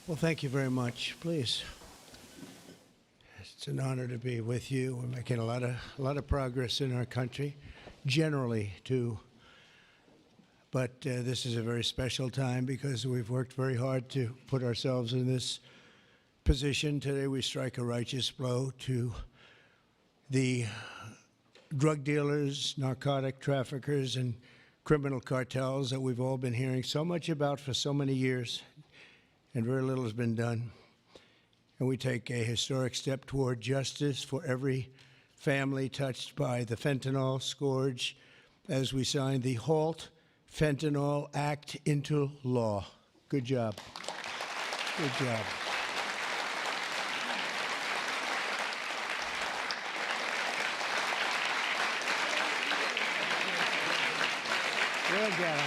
Well, thank you very much. Please. It's an honor to be with you. We're making a lot of progress in our country, generally too. But this is a very special time because we've worked very hard to put ourselves in this position. Today we strike a righteous blow to the drug dealers, narcotic traffickers, and criminal cartels that we've all been hearing so much about for so many years, and very little has been done. And we take a historic step toward justice for every family touched by the fentanyl scourge as we sign the HALT Fentanyl Act into law. Good job. Good job. Good job.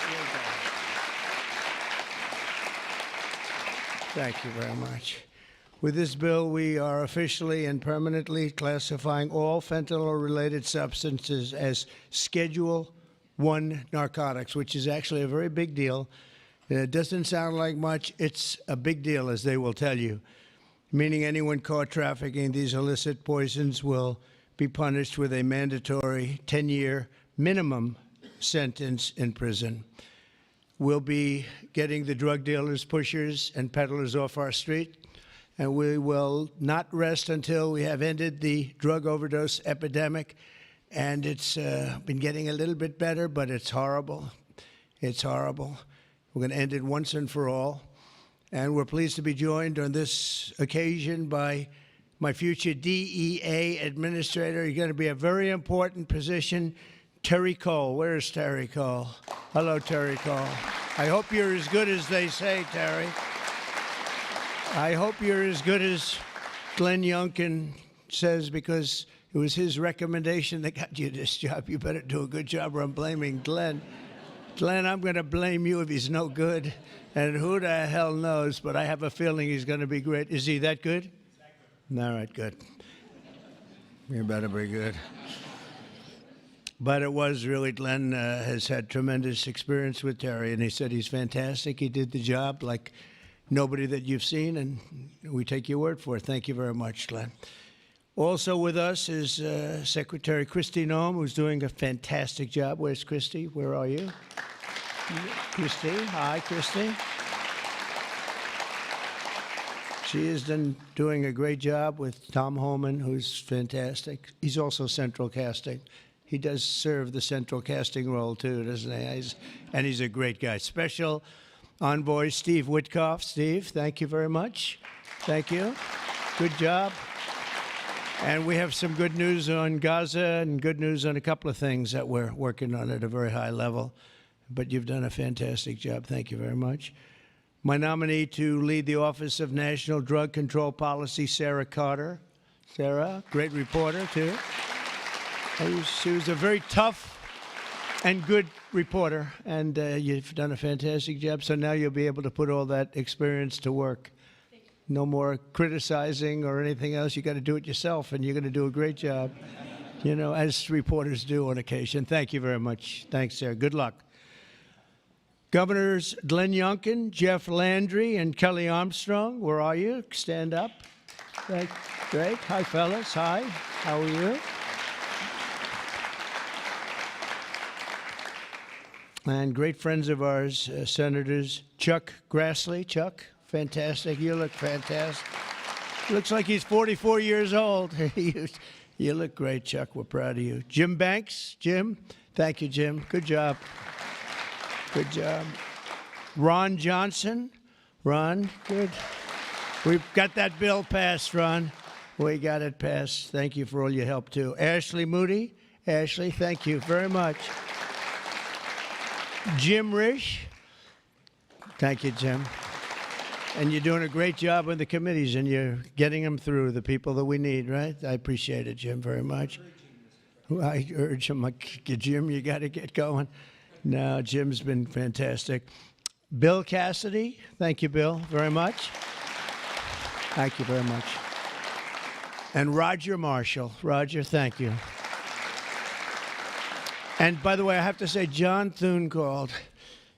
Good job. Thank you very much. With this bill, we are officially and permanently classifying all fentanyl-related substances as Schedule I narcotics, which is actually a very big deal. It doesn't sound like much. It's a big deal, as they will tell you, meaning anyone caught trafficking these illicit poisons will be punished with a mandatory 10-year minimum sentence in prison. We'll be getting the drug dealers, pushers, and peddlers off our street, and we will not rest until we have ended the drug overdose epidemic. And it's been getting a little bit better, but it's horrible. It's horrible. We're going to end it once and for all. And we're pleased to be joined on this occasion by my future DEA administrator. He's going to be a very important position, Terry Cole. Where is Terry Cole? Hello, Terry Cole. I hope you're as good as they say, Terry. I hope you're as good as Glenn Youngkin says, because it was his recommendation that got you this job. You better do a good job, or I'm blaming Glenn. Glenn, I'm going to blame you if he's no good. And who the hell knows, but I have a feeling he's going to be great. Is he that good? All right, good. You better be good. But it was really, Glenn has had tremendous experience with Terry, and he said he's fantastic. He did the job like nobody that you've seen, and we take your word for it. Thank you very much, Glenn. Also with us is Secretary Kristi Noem, who's doing a fantastic job. Where's Kristi? Where are you? Kristi. Hi, Kristi. She is doing a great job with Tom Homan, who's fantastic. He's also central casting. He does serve the central casting role, too, doesn't he? And he's a great guy. Special Envoy Steve Witkoff. Steve, thank you very much. Thank you. Good job. And we have some good news on Gaza and good news on a couple of things that we're working on at a very high level. But you've done a fantastic job. Thank you very much. My nominee to lead the Office of National Drug Control Policy, Sarah Carter. Sarah, great reporter, too. She was a very tough and good reporter, and you've done a fantastic job. So now you'll be able to put all that experience to work. No more criticizing or anything else. You got to do it yourself, and you're going to do a great job, you know, as reporters do on occasion. Thank you very much. Thanks, Sarah. Good luck. Governors Glenn Youngkin, Jeff Landry, and Kelly Armstrong, where are you? Stand up. Great. Hi, fellas. Hi. How are you? And great friends of ours, Senators Chuck Grassley. Chuck, fantastic. You look fantastic. Looks like he's 44 years old. You look great, Chuck. We're proud of you. Jim Banks. Jim. Thank you, Jim. Good job. Good job. Ron Johnson. Ron, good. We've got that bill passed, Ron. We got it passed. Thank you for all your help, too. Ashley Moody. Ashley, thank you very much. Jim Risch. Thank you, Jim. And you're doing a great job on the committees, and you're getting them through, the people that we need, right? I appreciate it, Jim, very much. I urge him, like, Jim, you got to get going. No, Jim's been fantastic. Bill Cassidy. Thank you, Bill, very much. Thank you very much. And Roger Marshall. Roger, thank you. And by the way, I have to say, John Thune called.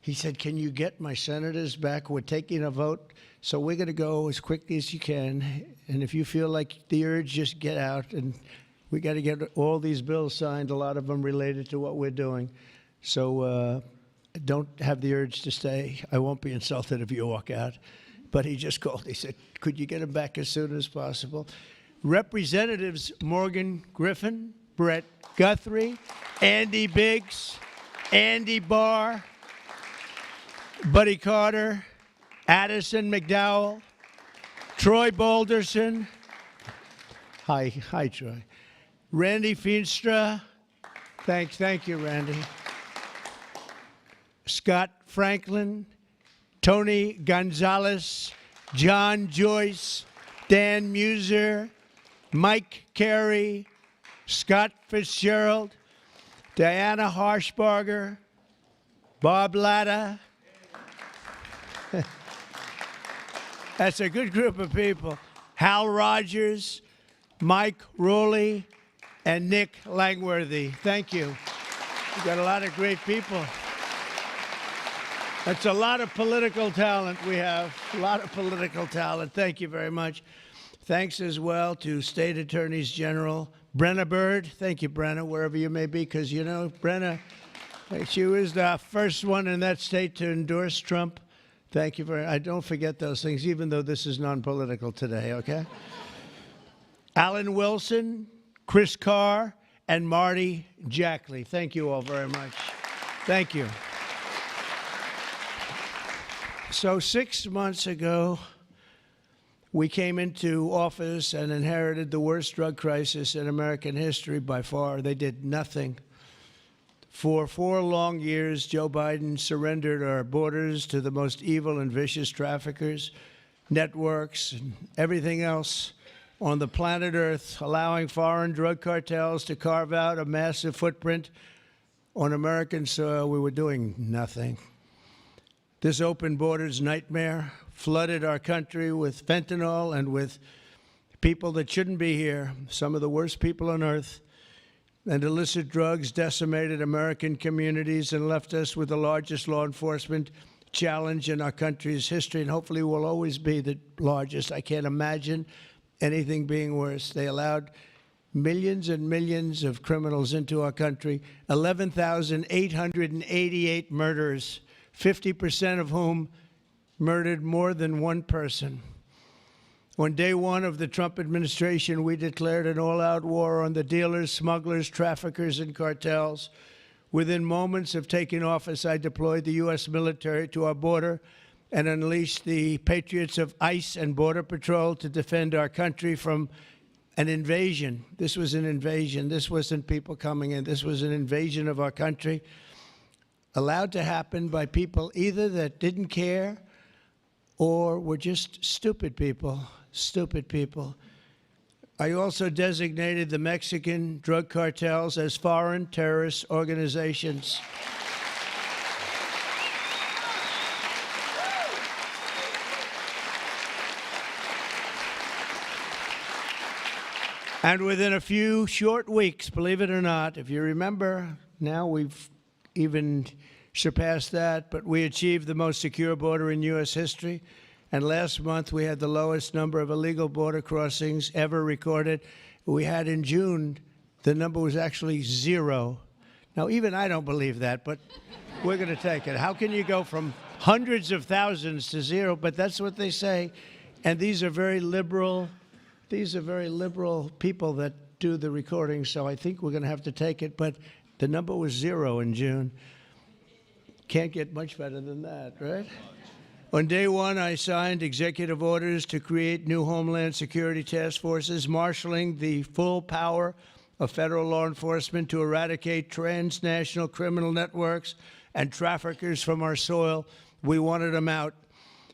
he said, can you get my senators back? We're taking a vote, so we're going to go as quickly as you can. And if you feel like the urge, just get out. And we got to get all these bills signed, a lot of them related to what we're doing. So don't have the urge to stay. I won't be insulted if you walk out. But he just called. He said, could you get him back as soon as possible? Representatives Morgan Griffin, Brett Guthrie, Andy Biggs, Andy Barr, Buddy Carter, Addison McDowell, Troy Balderson. Hi, Troy. Randy Feenstra. Thank you, Randy. Scott Franklin, Tony Gonzalez, John Joyce, Dan Muser, Mike Carey, Scott Fitzgerald, Diana Harshbarger, Bob Latta. That's a good group of people. Hal Rogers, Mike Rowley, and Nick Langworthy. Thank you. We've got a lot of great people. That's a lot of political talent we have, a lot of political talent. Thank you very much. Thanks as well to State Attorneys General Brenna Bird. Thank you, Brenna, wherever you may be, because, you know, Brenna, she was the first one in that state to endorse Trump. Thank you very much. I don't forget those things, even though this is non-political today, okay? Alan Wilson, Chris Carr, and Marty Jackley. Thank you all very much. Thank you. So 6 months ago, we came into office and inherited the worst drug crisis in American history by far. They did nothing. For 4 long years, Joe Biden surrendered our borders to the most evil and vicious traffickers, networks, and everything else on the planet Earth, allowing foreign drug cartels to carve out a massive footprint on American soil. We were doing nothing. This open borders nightmare flooded our country with fentanyl and with people that shouldn't be here, some of the worst people on earth. And illicit drugs decimated American communities and left us with the largest law enforcement challenge in our country's history, and hopefully will always be the largest. I can't imagine anything being worse. They allowed millions and millions of criminals into our country, 11,888 murders, 50% of whom murdered more than one person. On day one of the Trump administration, we declared an all-out war on the dealers, smugglers, traffickers, and cartels. Within moments of taking office, I deployed the U.S. military to our border and unleashed the patriots of ICE and Border Patrol to defend our country from an invasion. This was an invasion. This wasn't people coming in. This was an invasion of our country, allowed to happen by people either that didn't care or were just stupid people. Stupid people. I also designated the Mexican drug cartels as foreign terrorist organizations. And within a few short weeks, believe it or not, if you remember, now we've even surpassed that, but we achieved the most secure border in U.S. history. And last month, we had the lowest number of illegal border crossings ever recorded. We had in June, the number was actually 0. Now, even I don't believe that, but we're going to take it. How can you go from hundreds of thousands to 0? But that's what they say. And these are very liberal people that do the recording, so I think we're going to have to take it. But the number was 0 in June. Can't get much better than that, right? On day one, I signed executive orders to create new Homeland Security task forces, marshaling the full power of federal law enforcement to eradicate transnational criminal networks and traffickers from our soil. We wanted them out.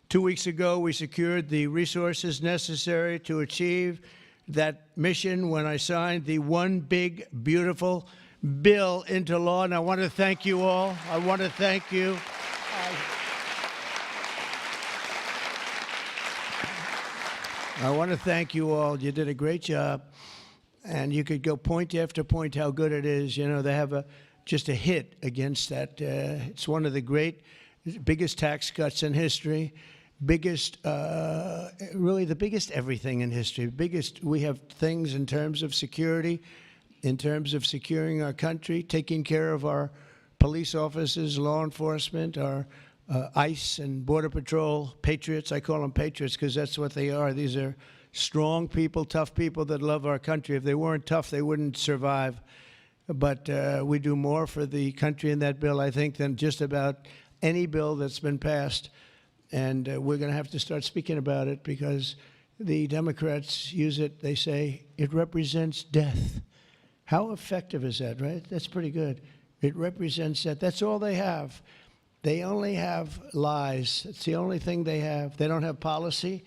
2 weeks ago, we secured the resources necessary to achieve that mission when I signed the One Big Beautiful Bill into law. And I want to thank you all. I want to thank you. I want to thank you all. You did a great job. And you could go point after point how good it is. You know, they have just a hit against that. It's one of the great biggest tax cuts in history, biggest, really the biggest everything in history. Biggest, we have things in terms of security, in terms of securing our country, taking care of our police officers, law enforcement, our ICE and Border Patrol patriots. I call them patriots because that's what they are. These are strong people, tough people that love our country. If they weren't tough, they wouldn't survive. But we do more for the country in that bill, I think, than just about any bill that's been passed. And we're going to have to start speaking about it because the Democrats use it. They say it represents death. How effective is that, right? That's pretty good. It represents that. That's all they have. They only have lies. It's the only thing they have. They don't have policy.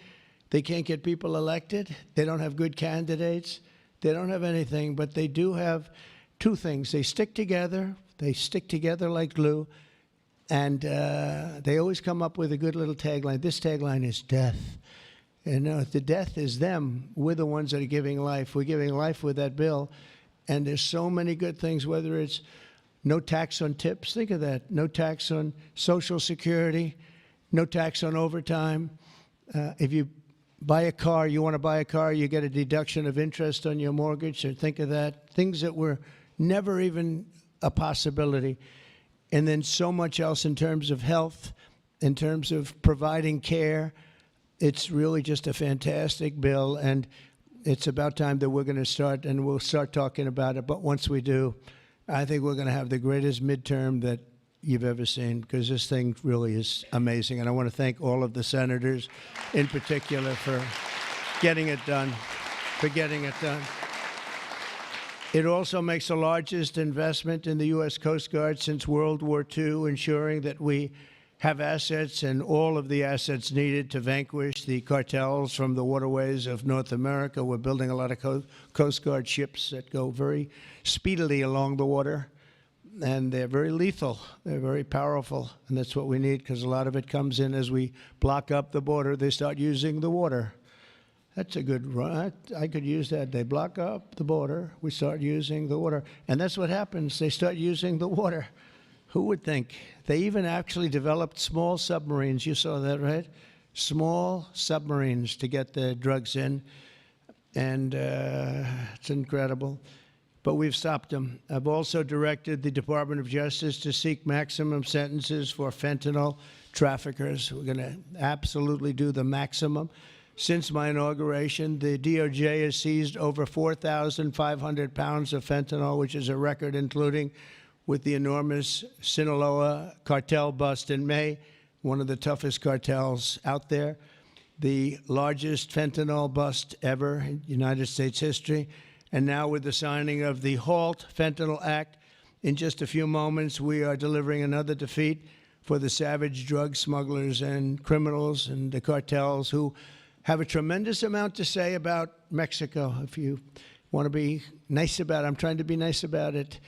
They can't get people elected. They don't have good candidates. They don't have anything, but they do have two things. They stick together. They stick together like glue, and they always come up with a good little tagline. This tagline is death. And the death is them. We're the ones that are giving life. We're giving life with that bill, and there's so many good things, whether it's no tax on tips. Think of that. No tax on Social Security. No tax on overtime. If you buy a car, you want to buy a car, you get a deduction of interest on your mortgage. So think of that. Things that were never even a possibility. And then so much else in terms of health, in terms of providing care. It's really just a fantastic bill. And it's about time that we're going to start, and we'll start talking about it. But once we do, I think we're going to have the greatest midterm that you've ever seen, because this thing really is amazing. And I want to thank all of the senators in particular for getting it done, It also makes the largest investment in the U.S. Coast Guard since World War II, ensuring that we have assets and all of the assets needed to vanquish the cartels from the waterways of North America. We're building a lot of Coast Guard ships that go very speedily along the water, and they're very lethal. They're very powerful, and that's what we need, because a lot of it comes in as we block up the border. They start using the water. That's a good run. I could use that. They block up the border. We start using the water. And that's what happens. They start using the water. Who would think? They even actually developed small submarines. You saw that, right? Small submarines to get the drugs in. And it's incredible. But we've stopped them. I've also directed the Department of Justice to seek maximum sentences for fentanyl traffickers. We're going to absolutely do the maximum. Since my inauguration, the DOJ has seized over 4,500 pounds of fentanyl, which is a record, including with the enormous Sinaloa cartel bust in May, one of the toughest cartels out there, the largest fentanyl bust ever in United States history. And now with the signing of the HALT Fentanyl Act, in just a few moments, we are delivering another defeat for the savage drug smugglers and criminals and the cartels who have a tremendous amount to say about Mexico. If you want to be nice about it, I'm trying to be nice about it.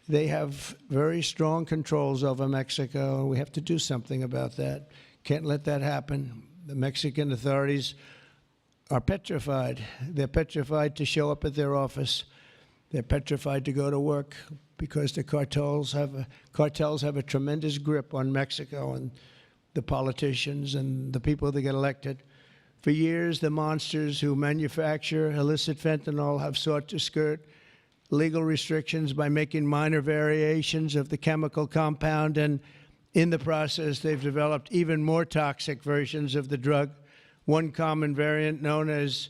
They have very strong controls over Mexico, and we have to do something about that. Can't let that happen. The Mexican authorities are petrified. They're petrified to show up at their office. They're petrified to go to work because the cartels have a tremendous grip on Mexico and the politicians and the people that get elected. For years, the monsters who manufacture illicit fentanyl have sought to skirt legal restrictions by making minor variations of the chemical compound, and in the process, they've developed even more toxic versions of the drug. One common variant, known as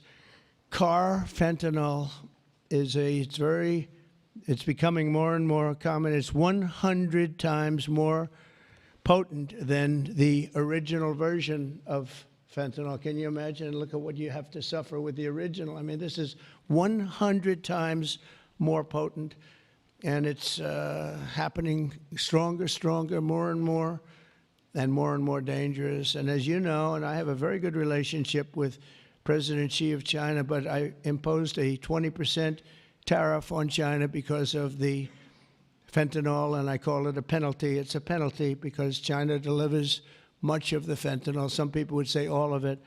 carfentanil, it's becoming more and more common. It's 100 times more potent than the original version of fentanyl. Can you imagine? Look at what you have to suffer with the original. I mean, this is 100 times more potent, and it's happening stronger, more and more dangerous. And as you know, and I have a very good relationship with President Xi of China, but I imposed a 20% tariff on China because of the fentanyl, and I call it a penalty. It's a penalty because China delivers much of the fentanyl. Some people would say all of it.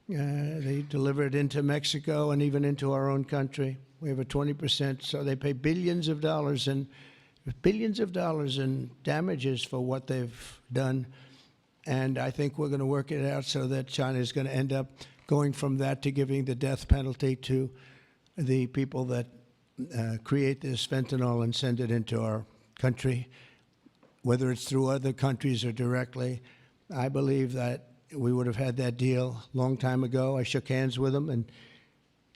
They deliver it into Mexico and even into our own country. We have a 20%, so they pay billions of dollars in damages for what they've done. And I think we're going to work it out so that China is going to end up going from that to giving the death penalty to the people that create this fentanyl and send it into our country, whether it's through other countries or directly. I believe that we would have had that deal a long time ago. I shook hands with them, and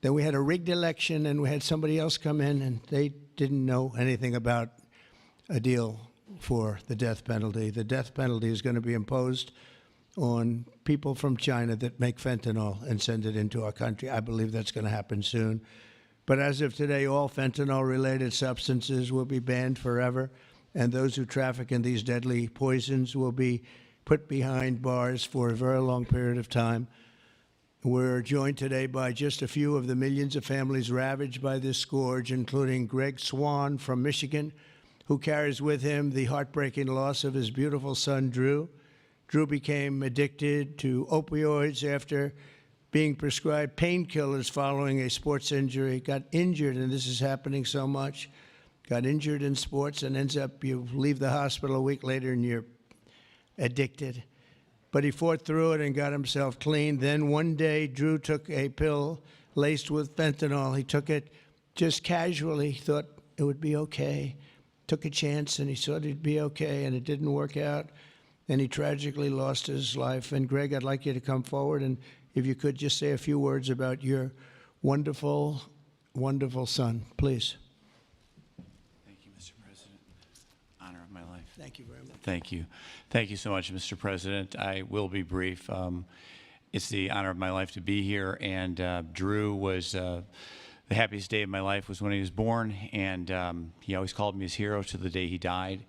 then we had a rigged election, and we had somebody else come in, and they didn't know anything about a deal for the death penalty. The death penalty is going to be imposed on people from China that make fentanyl and send it into our country. I believe that's going to happen soon. But as of today, all fentanyl-related substances will be banned forever, and those who traffic in these deadly poisons will be put behind bars for a very long period of time. We're joined today by just a few of the millions of families ravaged by this scourge, including Greg Swan from Michigan, who carries with him the heartbreaking loss of his beautiful son, Drew. Drew became addicted to opioids after being prescribed painkillers following a sports injury, got injured, and this is happening so much, got injured in sports and ends up, you leave the hospital a week later and you're addicted. But he fought through it and got himself clean. Then one day, Drew took a pill laced with fentanyl. He took it just casually, thought it would be okay. Took a chance and he thought it'd be okay, and it didn't work out. And he tragically lost his life. And Greg, I'd like you to come forward, and if you could just say a few words about your wonderful, wonderful son, please. Thank you, Mr. President. Honor of my life. Thank you very much. Thank you. Thank you so much, Mr. President. I will be brief. It's the honor of my life to be here, and Drew was the happiest day of my life was when he was born, and he always called me his hero to the day he died.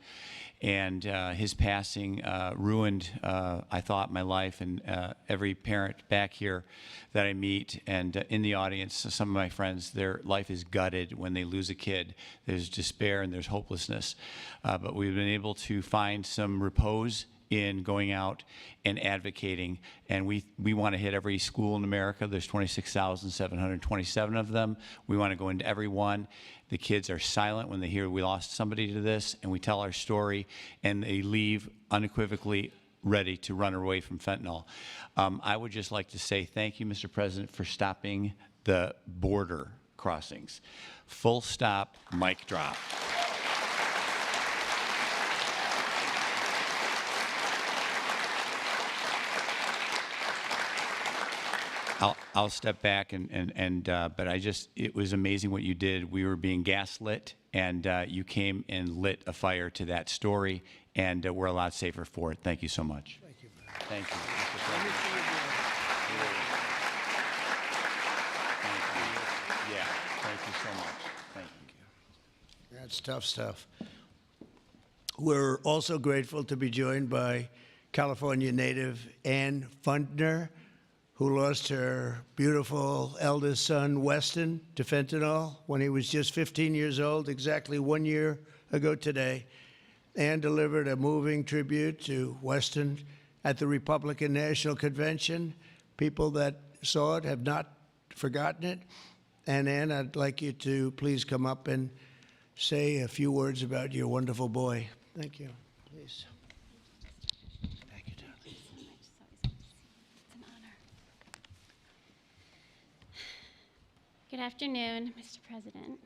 And his passing ruined, I thought, my life, and every parent back here that I meet and in the audience, some of my friends, their life is gutted when they lose a kid. There's despair and there's hopelessness. But we've been able to find some repose in going out and advocating, and we want to hit every school in America. There's 26,727 of them. We want to go into every one. The kids are silent when they hear we lost somebody to this, and we tell our story, and they leave unequivocally ready to run away from fentanyl. I would just like to say thank you, Mr. President, for stopping the border crossings. Full stop, mic drop. I'll step back but it was amazing what you did. We were being gaslit, and you came and lit a fire to that story, and we're a lot safer for it. Thank you so much. Thank you. Thank you, Mr. President. Thank you. Yeah, thank you so much. Thank you. That's tough stuff. We're also grateful to be joined by California native Ann Fundner, who lost her beautiful eldest son, Weston, to fentanyl when he was just 15 years old, exactly 1 year ago today. Ann delivered a moving tribute to Weston at the Republican National Convention. People that saw it have not forgotten it. And Ann, I'd like you to please come up and say a few words about your wonderful boy. Thank you. Please. Thank you, darling. It's an honor. Good afternoon, Mr. President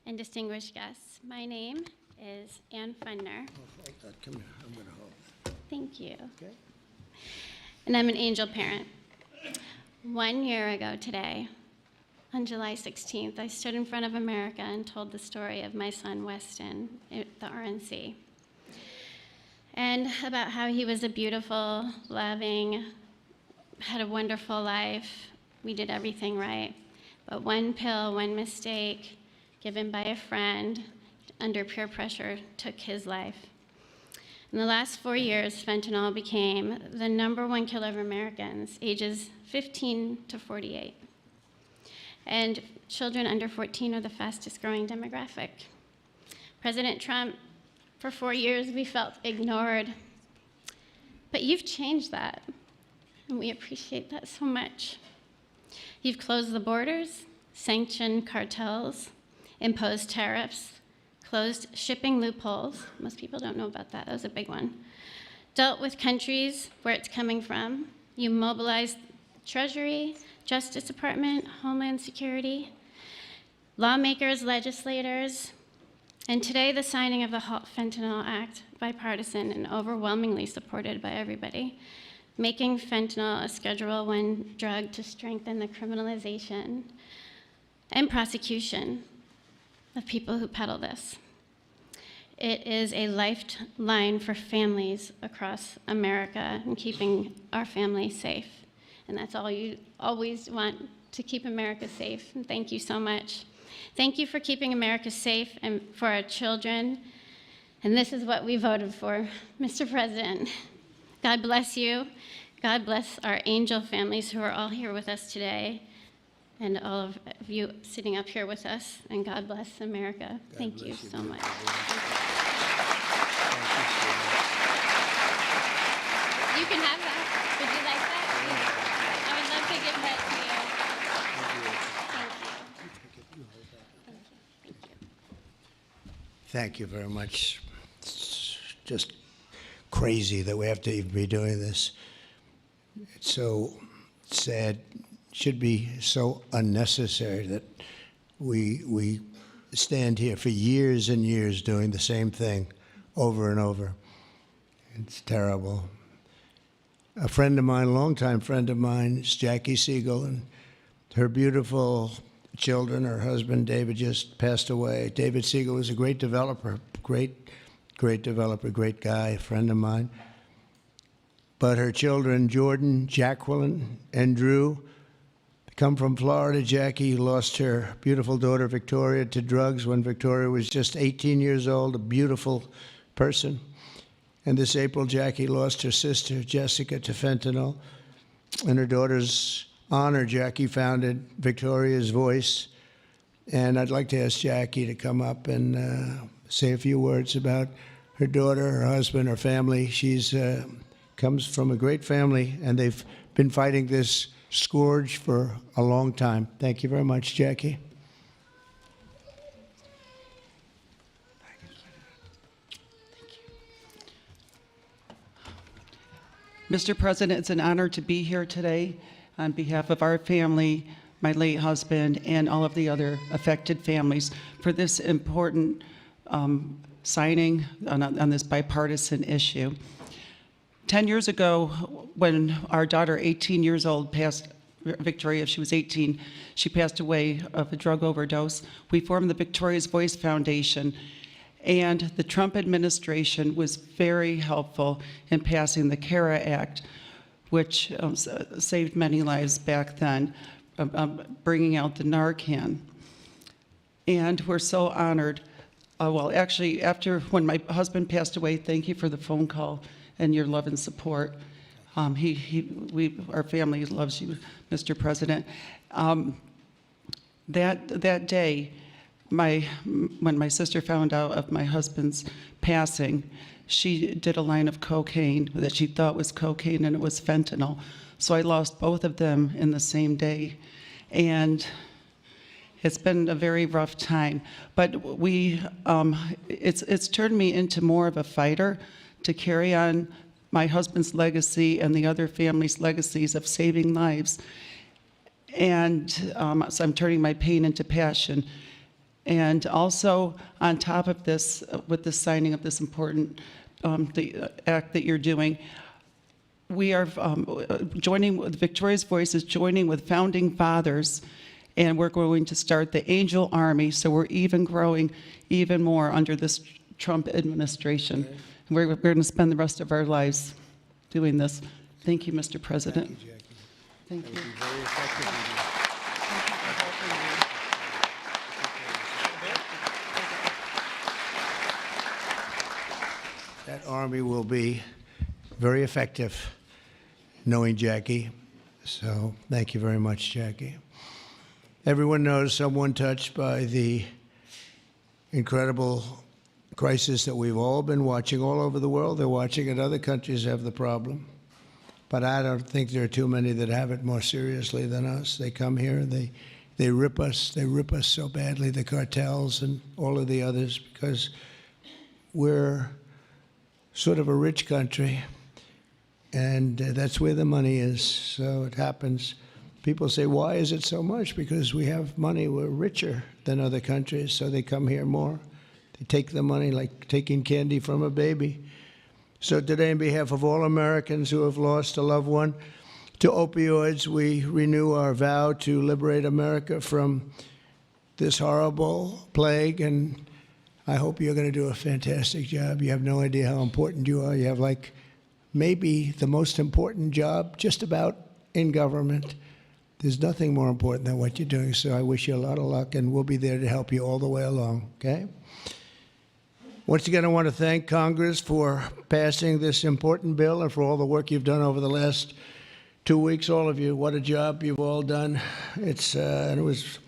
and distinguished guests. My name is Ann Fundner. Oh, hold that. Come here. I'm going to hold it. Thank you. Okay. And I'm an angel parent. 1 year ago today, on July 16th, I stood in front of America and told the story of my son, Weston, at the RNC. And about how he was a beautiful, loving, had a wonderful life. We did everything right. But one pill, one mistake, given by a friend under peer pressure, took his life. In the last 4 years, fentanyl became the #1 killer of Americans, ages 15 to 48. And children under 14 are the fastest growing demographic. President Trump, for 4 years, we felt ignored. But you've changed that, and we appreciate that so much. You've closed the borders, sanctioned cartels, imposed tariffs, closed shipping loopholes. Most people don't know about that. That was a big one. dealt with countries where it's coming from. You mobilized Treasury, Justice Department, Homeland Security, lawmakers, legislators, and today the signing of the HALT Fentanyl Act, bipartisan and overwhelmingly supported by everybody, making fentanyl a Schedule I drug to strengthen the criminalization and prosecution of people who peddle this. It is a lifeline for families across America and keeping our families safe. And that's all you always want, to keep America safe. And thank you so much. Thank you for keeping America safe and for our children. And this is what we voted for, Mr. President. God bless you. God bless our angel families who are all here with us today, and all of you sitting up here with us. And God bless America. Thank you so much. You can have that. Would you like that? I would love to give that to you. Thank you. Thank you very much. It's just crazy that we have to even be doing this. It's so sad. It should be so unnecessary that we stand here for years and years doing the same thing over and over. It's terrible. A friend of mine, a longtime friend of mine, is Jackie Siegel, and her beautiful children, her husband, David, just passed away. David Siegel was a great developer, great developer, great guy, a friend of mine. But her children, Jordan, Jacqueline, and Drew, come from Florida. Jackie lost her beautiful daughter, Victoria, to drugs when Victoria was just 18 years old, a beautiful person. And this April, Jackie lost her sister, Jessica, to fentanyl. In her daughter's honor, Jackie founded Victoria's Voice. And I'd like to ask Jackie to come up and say a few words about her daughter, her husband, her family. She's comes from a great family, and they've been fighting this scourge for a long time. Thank you very much, Jackie. Mr. President, it's an honor to be here today on behalf of our family, my late husband, and all of the other affected families for this important signing on this bipartisan issue. 10 years ago, when our daughter, 18 years old, passed, Victoria, she was 18, she passed away of a drug overdose. We formed the Victoria's Voice Foundation, and the Trump administration was very helpful in passing the HARA Act, which saved many lives back then, bringing out the Narcan. And we're so honored. Well, actually, when my husband passed away, thank you for the phone call and your love and support. Our family loves you, Mr. President. That day, when my sister found out of my husband's passing, she did a line of cocaine that she thought was cocaine, and it was fentanyl. So I lost both of them in the same day. And it's been a very rough time. But it's turned me into more of a fighter to carry on my husband's legacy and the other families' legacies of saving lives. And so I'm turning my pain into passion. And also, on top of this, with the signing of this important the act that you're doing, we are joining with Victoria's Voice is joining with founding fathers, and we're going to start the Angel Army. So we're even growing even more under this Trump administration. Okay. And we're going to spend the rest of our lives doing this. Thank you, Mr. President. Thank you, Jackie. Thank you. That would be very effective. That army will be very effective, knowing Jackie. So thank you very much, Jackie. Everyone knows someone touched by the incredible crisis that we've all been watching all over the world. They're watching it. Other countries have the problem. But I don't think there are too many that have it more seriously than us. They come here and they rip us. They rip us so badly, the cartels and all of the others, because we're sort of a rich country, and that's where the money is. So it happens. People say, why is it so much? Because we have money. We're richer than other countries, so they come here more. They take the money like taking candy from a baby. So today, on behalf of all Americans who have lost a loved one to opioids, we renew our vow to liberate America from this horrible plague, and I hope you're going to do a fantastic job. You have no idea how important you are. You have like maybe the most important job just about in government. There's nothing more important than what you're doing, so I wish you a lot of luck, and we'll be there to help you all the way along, okay? Once again, I want to thank Congress for passing this important bill and for all the work you've done over the last 2 weeks, all of you. What a job you've all done. And it was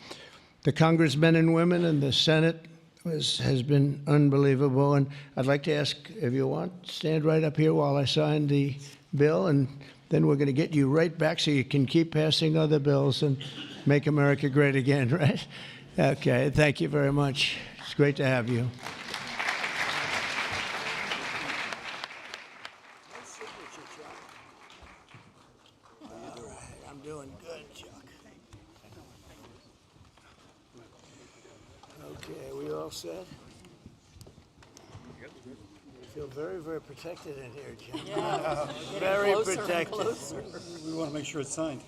the congressmen and women and the Senate has been unbelievable. And I'd like to ask, if you want, stand right up here while I sign the bill, and then we're going to get you right back so you can keep passing other bills and make America great again, right? Okay, thank you very much. It's great to have you. I'm doing good, Chuck. Okay, we all set? I feel very, very protected in here, Jim. Yeah. Very Closer and protected. closer. We want to make sure it's signed.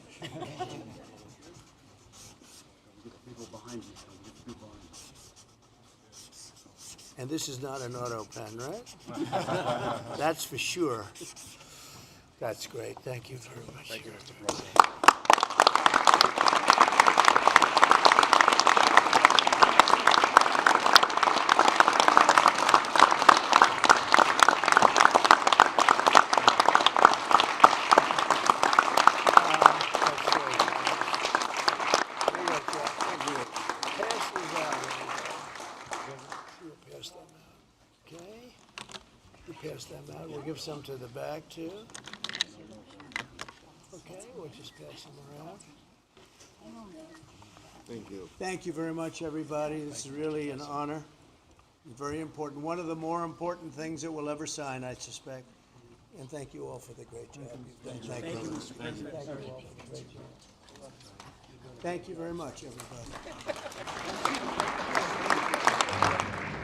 And this is not an auto pen, right? That's for sure. That's great. Thank you very much. Thank you, Mr. President. Pass them out. Okay. You pass them out. We'll give some to the back too. Okay, we'll just pass them around. Thank you. Thank you very much, everybody. This is really an honor. Very important. One of the more important things that we'll ever sign, I suspect. And thank you all for the great job you've done. Thank you, Mr. President. Thank you all for the great job. Thank you very much, everybody.